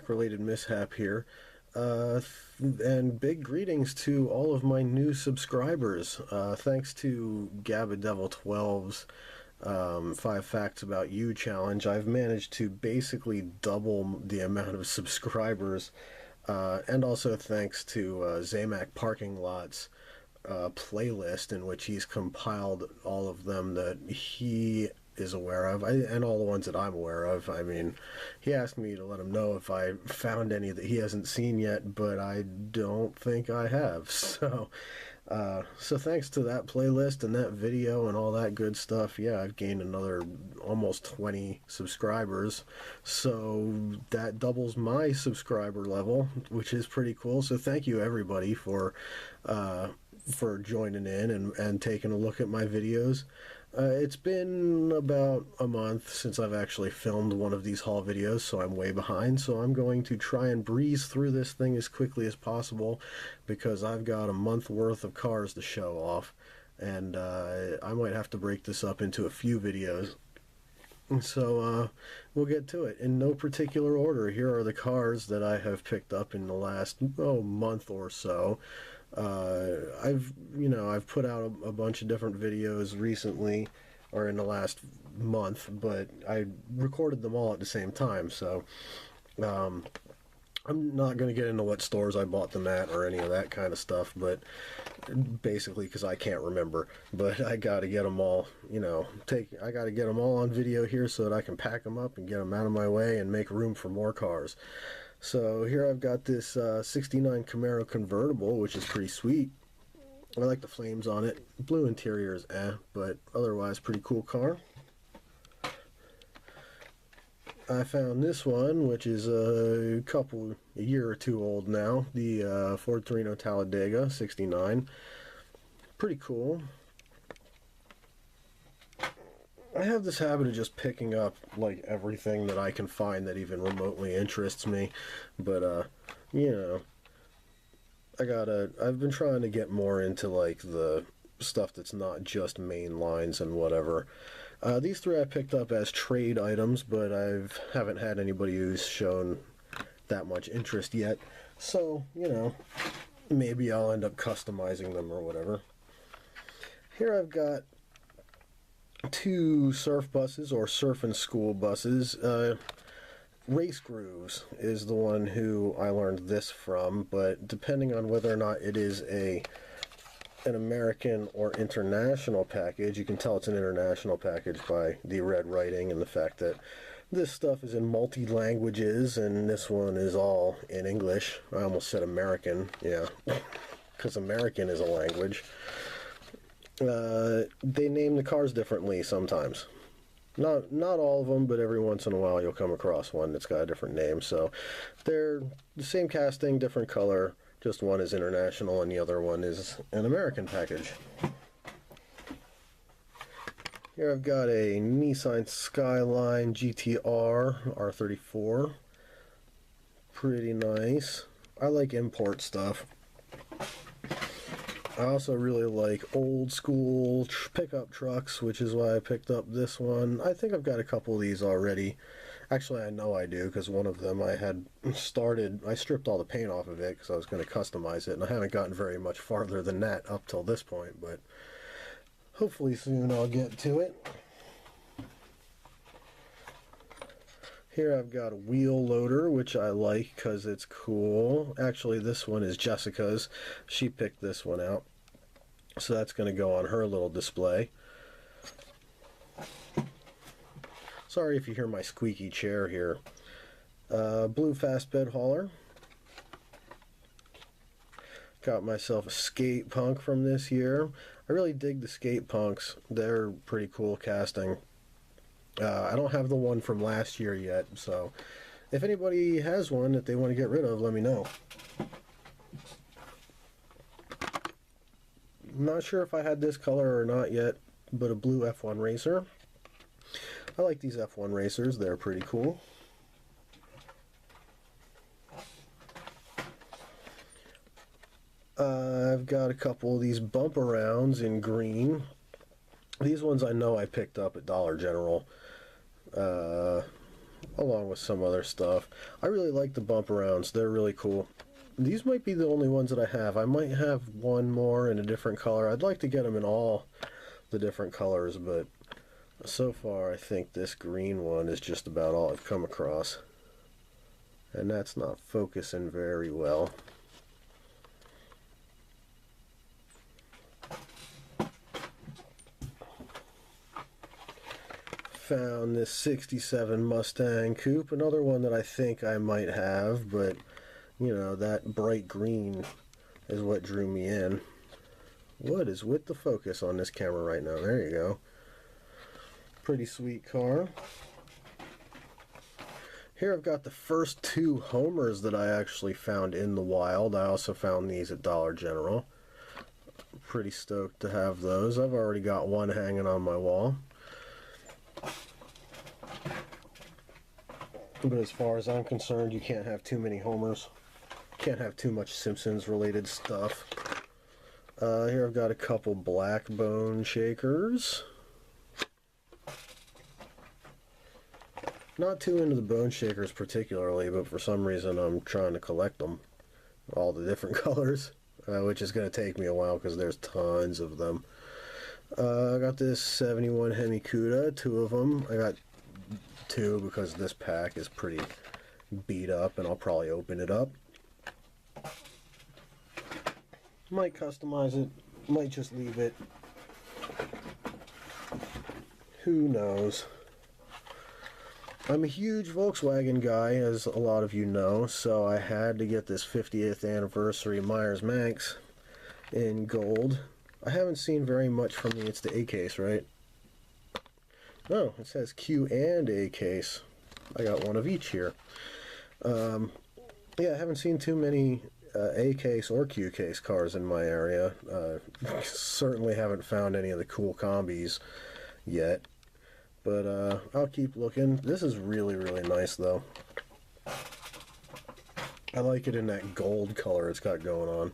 tech-related mishap here. And big greetings to all of my new subscribers. Thanks to Gabadevil12's 5 Facts About You challenge, I've managed to basically double the amount of subscribers. And also thanks to Zamac Parking Lots playlist, in which he's compiled all of them that he is aware of, and all the ones that I'm aware of. I mean, he asked me to let him know if I found any that he hasn't seen yet, but I don't think I have. So thanks to that playlist and that video and all that good stuff, yeah, I've gained another almost 20 subscribers. So that doubles my subscriber level, which is pretty cool. So thank you everybody for joining in and taking a look at my videos. It's been about a month since I've actually filmed one of these haul videos, so I'm way behind. So I'm going to try and breeze through this thing as quickly as possible, because I've got a month worth of cars to show off, and I might have to break this up into a few videos. So we'll get to it. In no particular order, here are the cars that I have picked up in the last month or so. I've put out a bunch of different videos recently, or in the last month, but I recorded them all at the same time. So I'm not going to get into what stores I bought them at or any of that kind of stuff, but basically because I can't remember. But I got to get them all, I got to get them all on video here so that I can pack them up and get them out of my way and make room for more cars. So here I've got this 69 Camaro convertible, which is pretty sweet. I like the flames on it. Blue interior is but otherwise pretty cool car. I found this one, which is a year or two old now, the Ford Torino Talladega 69. Pretty cool. I have this habit of just picking up like everything that I can find that even remotely interests me, but I've been trying to get more into like the stuff that's not just main lines and whatever. These three I picked up as trade items, but I haven't had anybody who's shown that much interest yet. So, maybe I'll end up customizing them or whatever. Here I've got two surf buses, or surf and school buses. Race Grooves is the one who I learned this from, but depending on whether or not it is an American or international package, you can tell it's an international package by the red writing and the fact that this stuff is in multi-languages, and this one is all in English. I almost said American, yeah, because American is a language. They name the cars differently sometimes. Not all of them, but every once in a while you'll come across one that's got a different name. So they're the same casting, different color. Just one is international and the other one is an American package. Here I've got a Nissan Skyline GTR R34. Pretty nice. I like import stuff. I also really like old school pickup trucks, which is why I picked up this one. I think I've got a couple of these already. Actually, I know I do, because one of them I stripped all the paint off of it because I was going to customize it, and I haven't gotten very much farther than that up till this point, but hopefully soon I'll get to it. Here I've got a wheel loader, which I like because it's cool. Actually, this one is Jessica's. She picked this one out. So that's going to go on her little display. Sorry if you hear my squeaky chair here. Blue fast bed hauler. Got myself a skate punk from this year. I really dig the skate punks. They're pretty cool casting. I don't have the one from last year yet, so if anybody has one that they want to get rid of, let me know. Not sure if I had this color or not yet, but a blue F1 racer. I like these F1 racers, they're pretty cool. I've got a couple of these bump arounds in green. These ones I know I picked up at Dollar General. along with some other stuff. I really like the bump arounds. They're really cool. These might be the only ones that I have. I might have one more in a different color. I'd like to get them in all the different colors, but so far I think this green one is just about all I've come across. And that's not focusing very well. Found this 67 Mustang Coupe, another one that I think I might have, but you know, that bright green is what drew me in. What is with the focus on this camera right now? There you go. Pretty sweet car. Here I've got the first two Homers that I actually found in the wild. I also found these at Dollar General. Pretty stoked to have those. I've already got one hanging on my wall. But as far as I'm concerned, you can't have too many Homers. Can't have too much Simpsons related stuff. Here I've got a couple black bone shakers. Not too into the bone shakers particularly, but for some reason I'm trying to collect them. All the different colors, which is going to take me a while because there's tons of them. I got this 71 Hemi Cuda, two of them. I got two because this pack is pretty beat up and I'll probably open it up. Might customize it, might just leave it. Who knows? I'm a huge Volkswagen guy, as a lot of you know, so I had to get this 50th anniversary Myers-Manx in gold. I haven't seen very much from the, it's the A case, right? No, it says Q and A case. I got one of each here. Yeah, I haven't seen too many A case or Q case cars in my area. Certainly haven't found any of the cool combis yet. But I'll keep looking. This is really, really nice, though. I like it in that gold color it's got going on.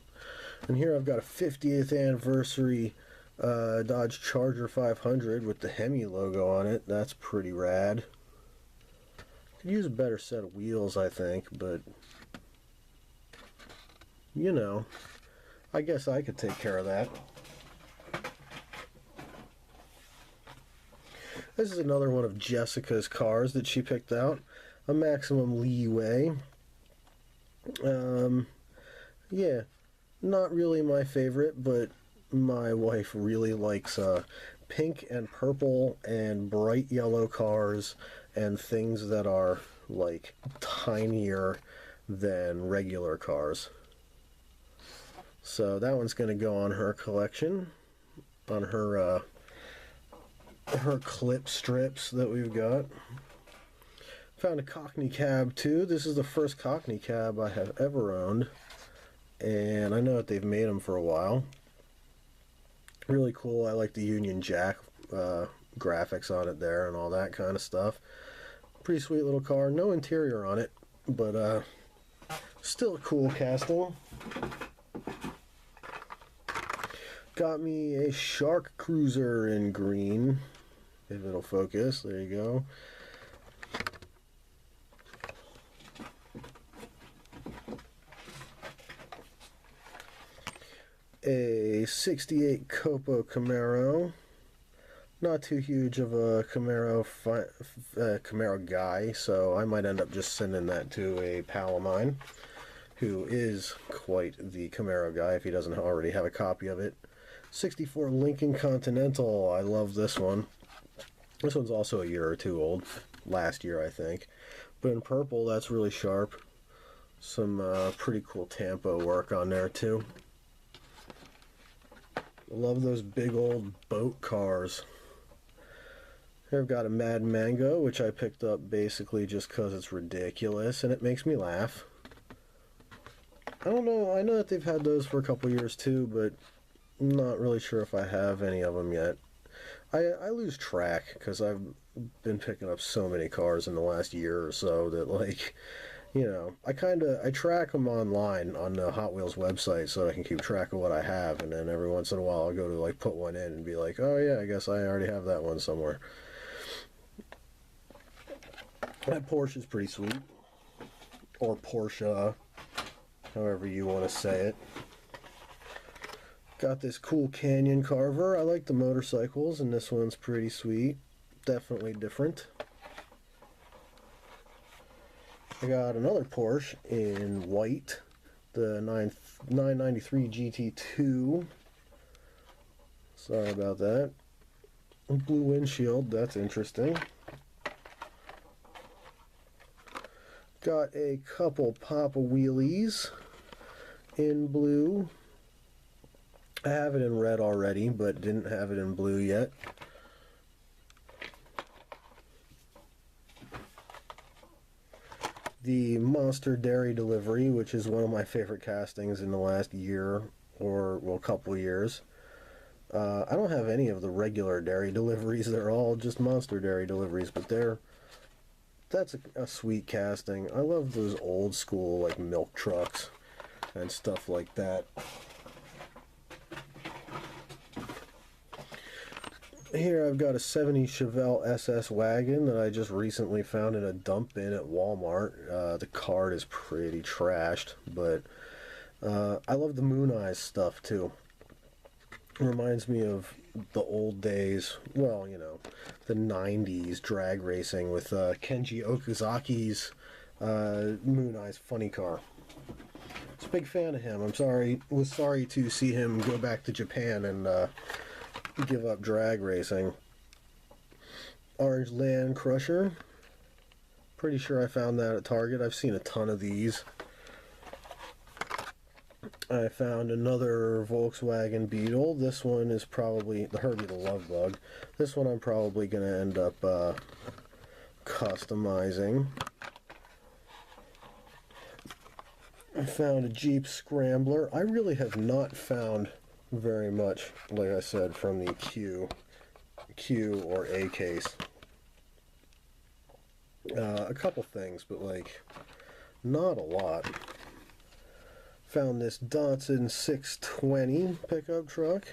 And here I've got a 50th anniversary Dodge Charger 500 with the Hemi logo on it. That's pretty rad. Could use a better set of wheels, I think, but you know, I guess I could take care of that. This is another one of Jessica's cars that she picked out. A Maximum Leeway. Yeah, not really my favorite, but my wife really likes pink and purple and bright yellow cars and things that are like tinier than regular cars. So that one's going to go on her collection, on her clip strips that we've got. Found a Cockney cab too. This is the first Cockney cab I have ever owned, and I know that they've made them for a while. Really cool. I like the Union Jack graphics on it there and all that kind of stuff. Pretty sweet little car. No interior on it, but still a cool casting. Got me a Shark Cruiser in green. If it'll focus, there you go. A 68 Copo Camaro. Not too huge of a Camaro guy, so I might end up just sending that to a pal of mine who is quite the Camaro guy if he doesn't already have a copy of it. 64 Lincoln Continental. I love this one. This one's also a year or two old. Last year, I think. But in purple, that's really sharp. Some pretty cool Tampo work on there, too. Love those big old boat cars. Here I've got a Mad Mango, which I picked up basically just because it's ridiculous, and it makes me laugh. I don't know. I know that they've had those for a couple years, too, but I'm not really sure if I have any of them yet. I lose track because I've been picking up so many cars in the last year or so that, like, you know, I track them online on the Hot Wheels website so I can keep track of what I have, and then every once in a while I'll go to, like, put one in and be like, oh yeah, I guess I already have that one somewhere. That Porsche is pretty sweet. Or Porsche, however you want to say it. Got this cool Canyon Carver. I like the motorcycles, and this one's pretty sweet. Definitely different. I got another Porsche in white, the 993 GT2. Sorry about that. Blue windshield, that's interesting. Got a couple Papa Wheelies in blue. I have it in red already, but didn't have it in blue yet. The Monster Dairy Delivery, which is one of my favorite castings in the last year, or, well, couple years. I don't have any of the regular dairy deliveries. They're all just Monster Dairy Deliveries, but that's a sweet casting. I love those old school, like, milk trucks and stuff like that. Here I've got a 70 Chevelle SS wagon that I just recently found in a dump bin at Walmart. The card is pretty trashed, but I love the Moon Eyes stuff too. It reminds me of the old days, well, you know, the 90s drag racing with Kenji Okuzaki's Moon Eyes funny car. I was a big fan of him. Was sorry to see him go back to Japan and give up drag racing. Orange Land Crusher. Pretty sure I found that at Target. I've seen a ton of these. I found another Volkswagen Beetle. This one is probably the Herbie the Love Bug. This one I'm probably going to end up customizing. I found a Jeep Scrambler. I really have not found very much, like I said, from the Q or A case. A couple things, but like not a lot. Found this Datsun 620 pickup truck.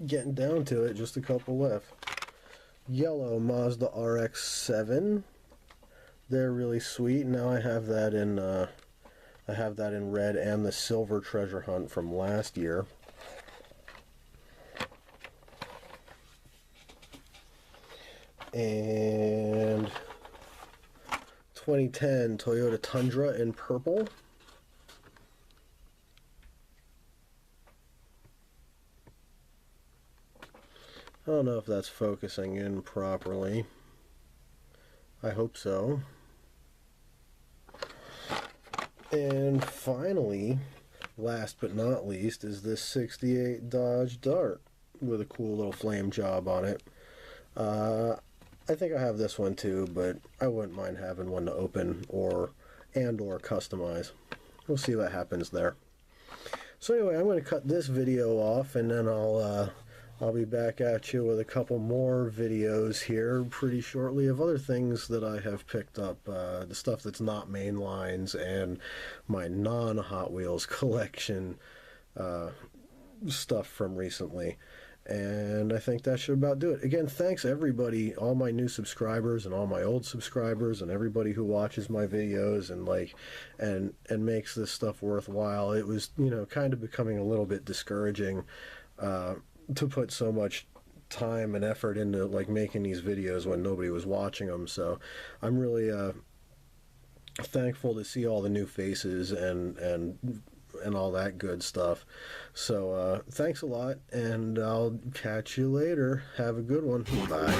Getting down to it, just a couple left. Yellow Mazda RX-7. They're really sweet. Now I have that in red and the silver treasure hunt from last year. And 2010 Toyota Tundra in purple. I don't know if that's focusing in properly. I hope so. And finally, last but not least, is this 68 Dodge Dart with a cool little flame job on it. I think I have this one too, but I wouldn't mind having one to open or customize. We'll see what happens there. So anyway, I'm going to cut this video off, and then I'll be back at you with a couple more videos here pretty shortly of other things that I have picked up, the stuff that's not mainlines and my non-Hot Wheels collection stuff from recently. And I think that should about do it. Again, thanks everybody, all my new subscribers and all my old subscribers and everybody who watches my videos and makes this stuff worthwhile. It was, you know, kind of becoming a little bit discouraging to put so much time and effort into like making these videos when nobody was watching them. So I'm really thankful to see all the new faces and all that good stuff. So thanks a lot, and I'll catch you later. Have a good one. Bye.